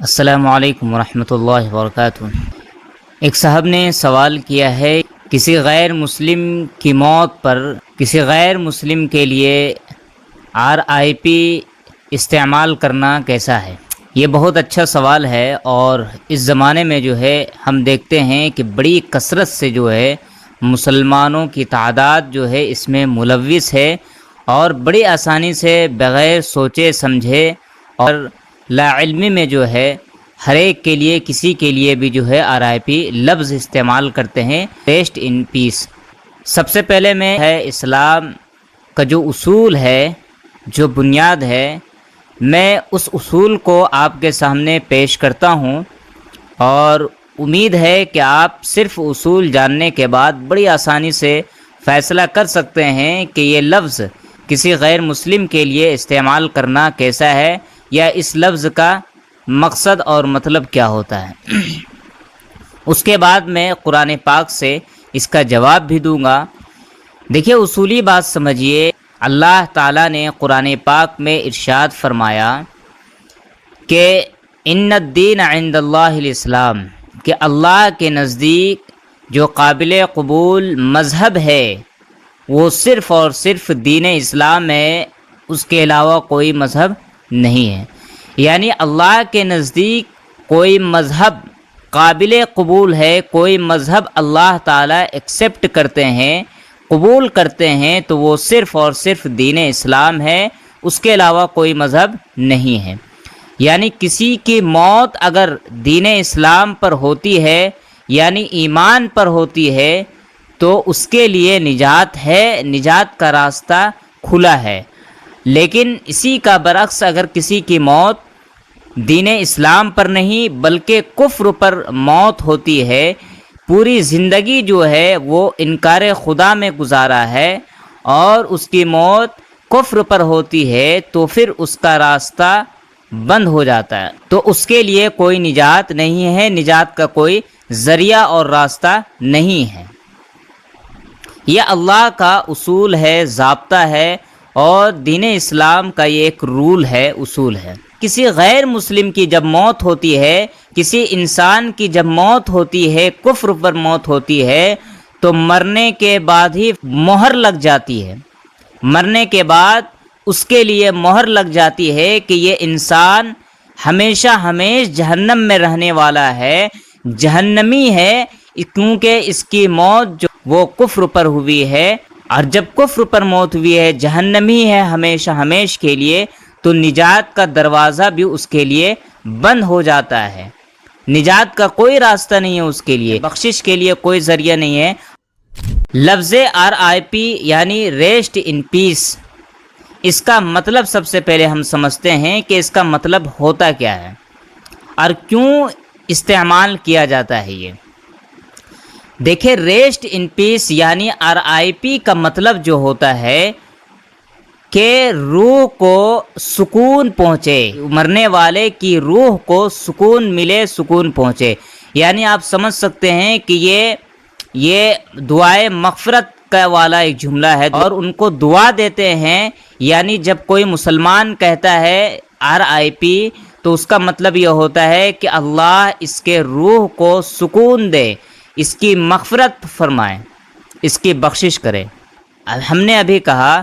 السلام علیکم ورحمۃ اللہ وبرکاتہ۔ ایک صاحب نے سوال کیا ہے، کسی غیر مسلم کی موت پر کسی غیر مسلم کے لیے RIP استعمال کرنا کیسا ہے؟ یہ بہت اچھا سوال ہے، اور اس زمانے میں جو ہے ہم دیکھتے ہیں کہ بڑی کثرت سے جو ہے مسلمانوں کی تعداد جو ہے اس میں ملوث ہے، اور بڑی آسانی سے بغیر سوچے سمجھے اور لا علمی میں جو ہے ہر ایک کے لیے کسی کے لیے بھی جو ہے RIP لفظ استعمال کرتے ہیں، ریسٹ ان پیس۔ سب سے پہلے میں ہے اسلام کا جو اصول ہے، جو بنیاد ہے، میں اس اصول کو آپ کے سامنے پیش کرتا ہوں، اور امید ہے کہ آپ صرف اصول جاننے کے بعد بڑی آسانی سے فیصلہ کر سکتے ہیں کہ یہ لفظ کسی غیر مسلم کے لیے استعمال کرنا کیسا ہے، یا اس لفظ کا مقصد اور مطلب کیا ہوتا ہے۔ اس کے بعد میں قرآن پاک سے اس کا جواب بھی دوں گا۔ دیکھیے، اصولی بات سمجھیے، اللہ تعالیٰ نے قرآن پاک میں ارشاد فرمایا کہ ان الدین عند اللہ الاسلام، کہ اللہ کے نزدیک جو قابل قبول مذہب ہے وہ صرف اور صرف دین اسلام ہے، اس کے علاوہ کوئی مذہب نہیں ہے۔ یعنی اللہ کے نزدیک کوئی مذہب قابل قبول ہے، کوئی مذہب اللہ تعالیٰ ایکسیپٹ کرتے ہیں، قبول کرتے ہیں، تو وہ صرف اور صرف دین اسلام ہے، اس کے علاوہ کوئی مذہب نہیں ہے۔ یعنی کسی کی موت اگر دین اسلام پر ہوتی ہے، یعنی ایمان پر ہوتی ہے، تو اس کے لیے نجات ہے، نجات کا راستہ کھلا ہے۔ لیکن اسی کا برعکس اگر کسی کی موت دین اسلام پر نہیں بلکہ کفر پر موت ہوتی ہے، پوری زندگی جو ہے وہ انکار خدا میں گزارا ہے، اور اس کی موت کفر پر ہوتی ہے، تو پھر اس کا راستہ بند ہو جاتا ہے، تو اس کے لیے کوئی نجات نہیں ہے، نجات کا کوئی ذریعہ اور راستہ نہیں ہے۔ یہ اللہ کا اصول ہے، ضابطہ ہے، اور دین اسلام کا یہ ایک رول ہے، اصول ہے۔ کسی غیر مسلم کی جب موت ہوتی ہے، کسی انسان کی جب موت ہوتی ہے، کفر پر موت ہوتی ہے، تو مرنے کے بعد ہی مہر لگ جاتی ہے، مرنے کے بعد اس کے لیے مہر لگ جاتی ہے کہ یہ انسان ہمیشہ ہمیشہ جہنم میں رہنے والا ہے، جہنمی ہے، کیونکہ اس کی موت جو وہ کفر پر ہوئی ہے، اور جب کفر پر موت ہوئی ہے، جہنمی ہے ہمیشہ ہمیشہ کے لیے، تو نجات کا دروازہ بھی اس کے لیے بند ہو جاتا ہے، نجات کا کوئی راستہ نہیں ہے اس کے لیے، بخشش کے لیے کوئی ذریعہ نہیں ہے۔ لفظ RIP یعنی ریسٹ ان پیس، اس کا مطلب سب سے پہلے ہم سمجھتے ہیں کہ اس کا مطلب ہوتا کیا ہے اور کیوں استعمال کیا جاتا ہے۔ یہ دیکھیں، ریسٹ ان پیس یعنی RIP کا مطلب جو ہوتا ہے کہ روح کو سکون پہنچے، مرنے والے کی روح کو سکون ملے، سکون پہنچے۔ یعنی آپ سمجھ سکتے ہیں کہ یہ دعائے مغفرت کا والا ایک جملہ ہے، اور ان کو دعا دیتے ہیں۔ یعنی جب کوئی مسلمان کہتا ہے RIP، تو اس کا مطلب یہ ہوتا ہے کہ اللہ اس کے روح کو سکون دے، اس کی مغفرت فرمائے، اس کی بخشش کرے۔ ہم نے ابھی کہا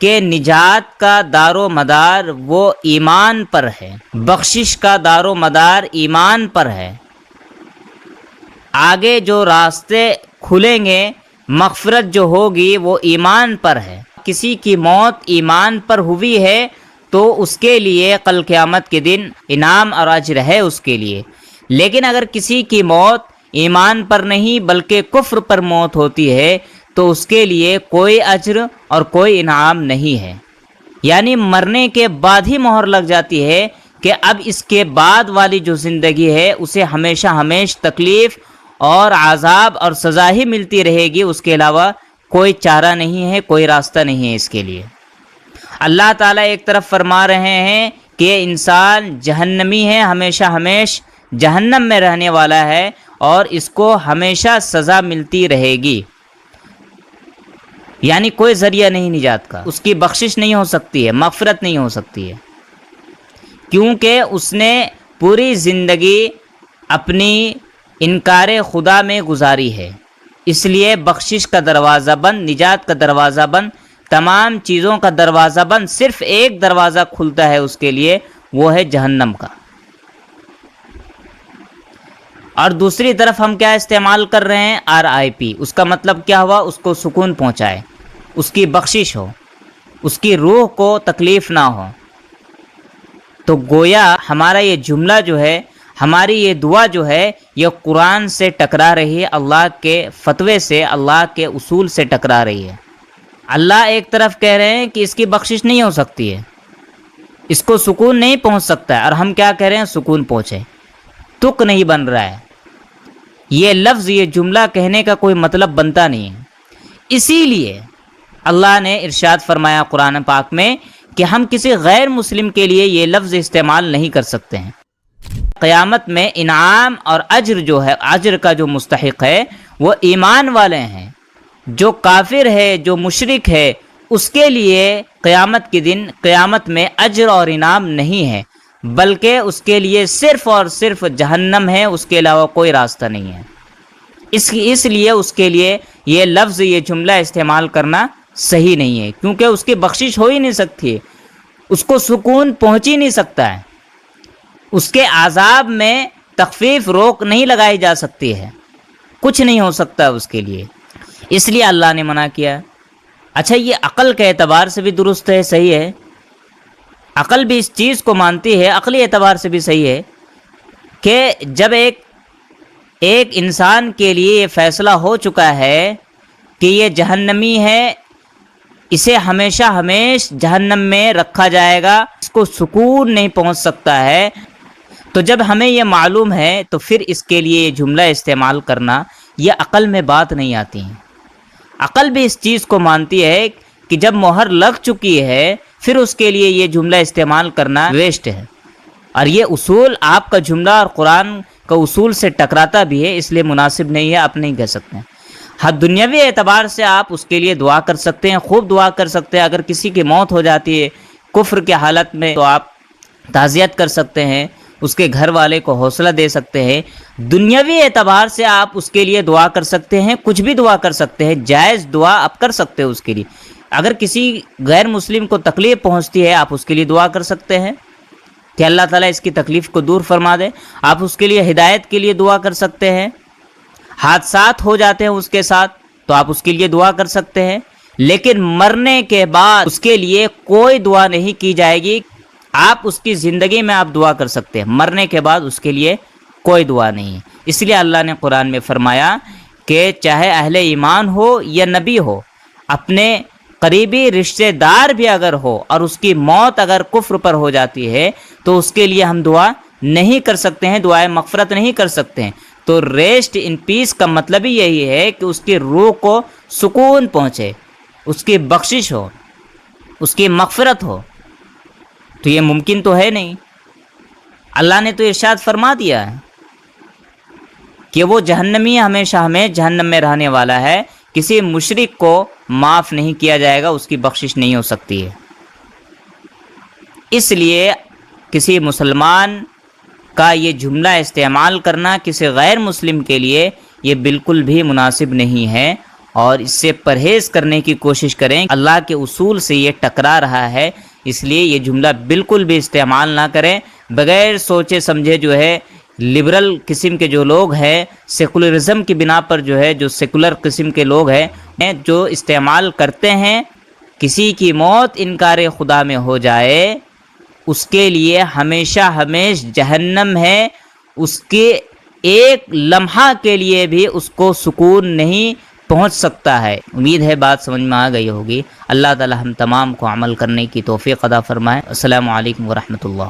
کہ نجات کا دار و مدار وہ ایمان پر ہے، بخشش کا دار و مدار ایمان پر ہے۔ آگے جو راستے کھلیں گے، مغفرت جو ہوگی وہ ایمان پر ہے۔ کسی کی موت ایمان پر ہوئی ہے تو اس کے لیے کل قیامت کے دن انعام اور اجر ہے اس کے لیے۔ لیکن اگر کسی کی موت ایمان پر نہیں بلکہ کفر پر موت ہوتی ہے، تو اس کے لیے کوئی اجر اور کوئی انعام نہیں ہے۔ یعنی مرنے کے بعد ہی مہر لگ جاتی ہے کہ اب اس کے بعد والی جو زندگی ہے اسے ہمیشہ ہمیشہ تکلیف اور عذاب اور سزا ہی ملتی رہے گی، اس کے علاوہ کوئی چارہ نہیں ہے، کوئی راستہ نہیں ہے اس کے لیے۔ اللہ تعالیٰ ایک طرف فرما رہے ہیں کہ یہ انسان جہنمی ہے، ہمیشہ ہمیشہ جہنم میں رہنے والا ہے، اور اس کو ہمیشہ سزا ملتی رہے گی۔ یعنی کوئی ذریعہ نہیں نجات کا، اس کی بخشش نہیں ہو سکتی ہے، مغفرت نہیں ہو سکتی ہے، کیونکہ اس نے پوری زندگی اپنی انکار خدا میں گزاری ہے، اس لیے بخشش کا دروازہ بند، نجات کا دروازہ بند، تمام چیزوں کا دروازہ بند، صرف ایک دروازہ کھلتا ہے اس کے لیے، وہ ہے جہنم کا۔ اور دوسری طرف ہم کیا استعمال کر رہے ہیں؟ RIP۔ اس کا مطلب کیا ہوا؟ اس کو سکون پہنچائے، اس کی بخشش ہو، اس کی روح کو تکلیف نہ ہو۔ تو گویا ہمارا یہ جملہ جو ہے، ہماری یہ دعا جو ہے، یہ قرآن سے ٹکرا رہی ہے، اللہ کے فتوے سے، اللہ کے اصول سے ٹکرا رہی ہے۔ اللہ ایک طرف کہہ رہے ہیں کہ اس کی بخشش نہیں ہو سکتی ہے، اس کو سکون نہیں پہنچ سکتا ہے، اور ہم کیا کہہ رہے ہیں؟ سکون پہنچے۔ تک نہیں بن رہا ہے، یہ لفظ، یہ جملہ کہنے کا کوئی مطلب بنتا نہیں ہے۔ اسی لیے اللہ نے ارشاد فرمایا قرآن پاک میں کہ ہم کسی غیر مسلم کے لیے یہ لفظ استعمال نہیں کر سکتے ہیں۔ قیامت میں انعام اور اجر جو ہے، اجر کا جو مستحق ہے وہ ایمان والے ہیں۔ جو کافر ہے، جو مشرک ہے، اس کے لیے قیامت کے دن، قیامت میں اجر اور انعام نہیں ہے، بلکہ اس کے لیے صرف اور صرف جہنم ہے، اس کے علاوہ کوئی راستہ نہیں ہے۔ اس لیے اس کے لیے یہ لفظ، یہ جملہ استعمال کرنا صحیح نہیں ہے، کیونکہ اس کی بخشش ہو ہی نہیں سکتی ہے، اس کو سکون پہنچ ہی نہیں سکتا ہے، اس کے عذاب میں تخفیف، روک نہیں لگائی جا سکتی ہے، کچھ نہیں ہو سکتا اس کے لیے، اس لیے اللہ نے منع کیا۔ اچھا، یہ عقل کے اعتبار سے بھی درست ہے، صحیح ہے، عقل بھی اس چیز کو مانتی ہے، عقلی اعتبار سے بھی صحیح ہے کہ جب ایک انسان کے لیے یہ فیصلہ ہو چکا ہے کہ یہ جہنمی ہے، اسے ہمیشہ جہنم میں رکھا جائے گا، اس کو سکون نہیں پہنچ سکتا ہے، تو جب ہمیں یہ معلوم ہے تو پھر اس کے لیے یہ جملہ استعمال کرنا، یہ عقل میں بات نہیں آتی ہے۔ عقل بھی اس چیز کو مانتی ہے کہ جب مہر لگ چکی ہے پھر اس کے لیے یہ جملہ استعمال کرنا ویسٹ ہے، اور یہ اصول آپ کا جملہ اور قرآن کا اصول سے ٹکراتا بھی ہے، اس لیے مناسب نہیں ہے، آپ نہیں کہہ سکتے ہیں۔ ہاں، دنیاوی اعتبار سے آپ اس کے لیے دعا کر سکتے ہیں، خوب دعا کر سکتے ہیں، اگر کسی کی موت ہو جاتی ہے کفر کے حالت میں تو آپ تعزیت کر سکتے ہیں، اس کے گھر والے کو حوصلہ دے سکتے ہیں، دنیاوی اعتبار سے آپ اس کے لیے دعا کر سکتے ہیں، کچھ بھی دعا کر سکتے ہیں، جائز دعا آپ کر سکتے ہیں اس کے لیے۔ اگر کسی غیر مسلم کو تکلیف پہنچتی ہے، آپ اس کے لیے دعا کر سکتے ہیں کہ اللہ تعالیٰ اس کی تکلیف کو دور فرما دے، آپ اس کے لیے ہدایت کے لیے دعا کر سکتے ہیں۔ حادثات ہو جاتے ہیں اس کے ساتھ تو آپ اس کے لیے دعا کر سکتے ہیں، لیکن مرنے کے بعد اس کے لیے کوئی دعا نہیں کی جائے گی۔ آپ اس کی زندگی میں آپ دعا کر سکتے ہیں، مرنے کے بعد اس کے لیے کوئی دعا نہیں ہے۔ اس لیے اللہ نے قرآن میں فرمایا کہ چاہے اہل ایمان ہو یا نبی ہو، اپنے قریبی رشتہ دار بھی اگر ہو اور اس کی موت اگر کفر پر ہو جاتی ہے تو اس کے لیے ہم دعا نہیں کر سکتے ہیں، دعائے مغفرت نہیں کر سکتے ہیں۔ تو ریسٹ ان پیس کا مطلب ہی یہی ہے کہ اس کی روح کو سکون پہنچے، اس کی بخشش ہو، اس کی مغفرت ہو، تو یہ ممکن تو ہے نہیں۔ اللہ نے تو ارشاد فرما دیا ہے کہ وہ جہنمی ہمیشہ جہنم میں رہنے والا ہے، کسی مشرک کو معاف نہیں کیا جائے گا، اس کی بخشش نہیں ہو سکتی ہے۔ اس لیے کسی مسلمان کا یہ جملہ استعمال کرنا کسی غیر مسلم کے لیے یہ بالکل بھی مناسب نہیں ہے، اور اس سے پرہیز کرنے کی کوشش کریں۔ اللہ کے اصول سے یہ ٹکرا رہا ہے، اس لیے یہ جملہ بالکل بھی استعمال نہ کریں۔ بغیر سوچے سمجھے جو ہے لبرل قسم کے جو لوگ ہیں، سیکولرزم کی بنا پر جو سیکولر قسم کے لوگ ہیں، جو استعمال کرتے ہیں کسی کی موت انکار خدا میں ہو جائے اس کے لیے ہمیشہ جہنم ہے، اس کے ایک لمحہ کے لیے بھی اس کو سکون نہیں پہنچ سکتا ہے۔ امید ہے بات سمجھ میں آ گئی ہوگی۔ اللہ تعالی ہم تمام کو عمل کرنے کی توفیق عطا فرمائے۔ السلام علیکم ورحمۃ اللہ۔